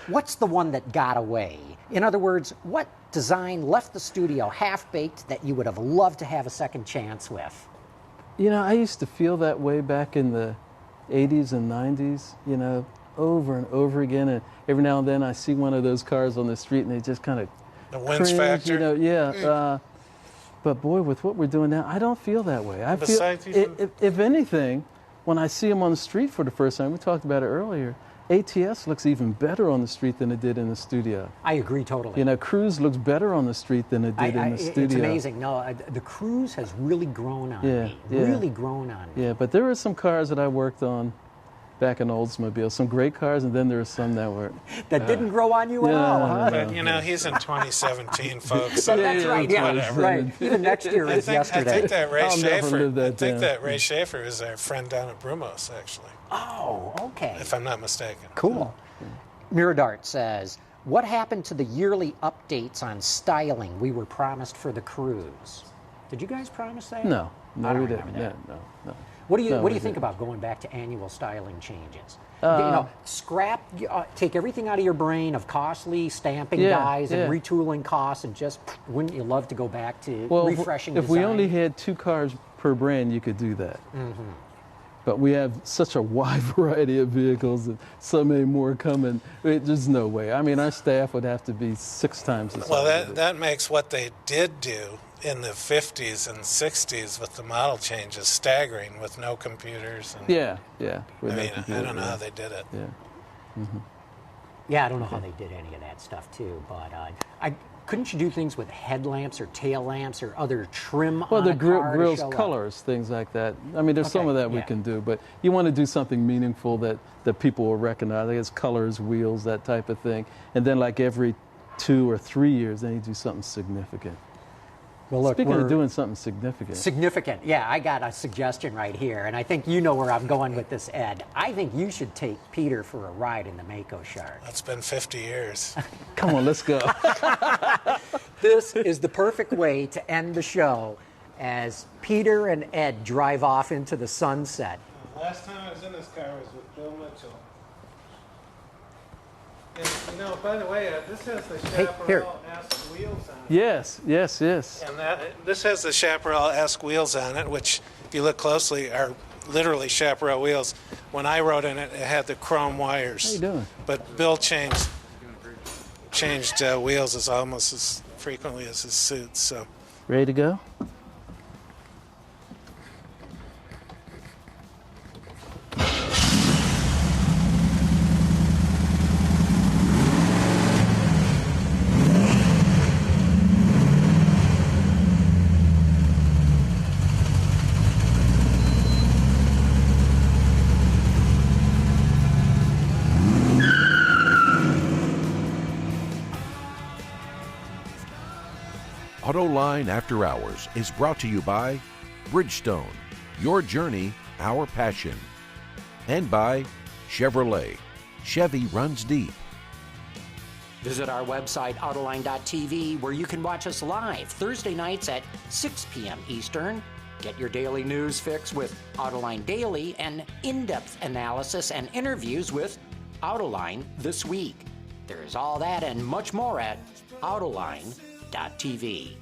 What's the one that got away? In other words, what design left the studio half-baked that you would have loved to have a second chance with? You know, I used to feel that way back in the 80s and 90s, you know, over and over again. And every now and then I see one of those cars on the street and they just kind of the wins factor. You know, but boy, with what we're doing now, I don't feel that way. I feel, if anything, when I see them on the street for the first time, we talked about it earlier, ATS looks even better on the street than it did in the studio. I agree totally. You know, Cruise looks better on the street than it did in the studio. It's amazing. No, the Cruise has really grown on me. Really grown on me. Yeah, but there were some cars that I worked on back in Oldsmobile, some great cars, and then there were some that were... that didn't grow on you at all, huh? But, you know, he's in 2017, folks. That's right, right. Even next year is yesterday. I think that Ray Schaefer is our friend down at Brumos, actually. Oh, okay. If I'm not mistaken. Cool. Miradart says, what happened to the yearly updates on styling we were promised for the Cruise? Did you guys promise that? No, we didn't. That. No. What do you think about going back to annual styling changes? You know, take everything out of your brain of costly stamping dyes and retooling costs, and just wouldn't you love to go back to refreshing if design? we only had 2 cars per brand, you could do that. Mm-hmm. But we have such a wide variety of vehicles and so many more coming. There's no way. I mean, our staff would have to be 6 times as well, that makes what they did do in the 50s and 60s with the model changes staggering with no computers. And, yeah. I mean, I don't know how they did it. Yeah. Mm-hmm. Yeah, I don't know how they did any of that stuff too, but couldn't you do things with headlamps or tail lamps or other trim Well, on the a car to grills, show colors, things like that. I mean, there's some Okay, of that we yeah. can do, but you want to do something meaningful that people will recognize. Like it's colors, wheels, that type of thing. And then like every 2 or 3 years, then you do something significant. Well, look, Speaking we're of doing something significant. significant. Yeah, I got a suggestion right here, and I think you know where I'm going with this, Ed. I think you should take Peter for a ride in the Mako Shark. It's been 50 years. Come on, let's go. This is the perfect way to end the show as Peter and Ed drive off into the sunset. Last time I was in this car was with Bill Mitchell. And, you know, by the way, this has the here. Chaparral-esque wheels on it. Yes, yes, yes. And this has the Chaparral-esque wheels on it, which, if you look closely, are literally Chaparral wheels. When I rode in it, it had the chrome wires. How you doing? But Bill changed wheels as almost as frequently as his suits. So Ready to go? Autoline After Hours is brought to you by Bridgestone, your journey, our passion. And by Chevrolet, Chevy runs deep. Visit our website, Autoline.tv, where you can watch us live Thursday nights at 6 p.m. Eastern. Get your daily news fix with Autoline Daily and in-depth analysis and interviews with Autoline This Week. There is all that and much more at Autoline.tv.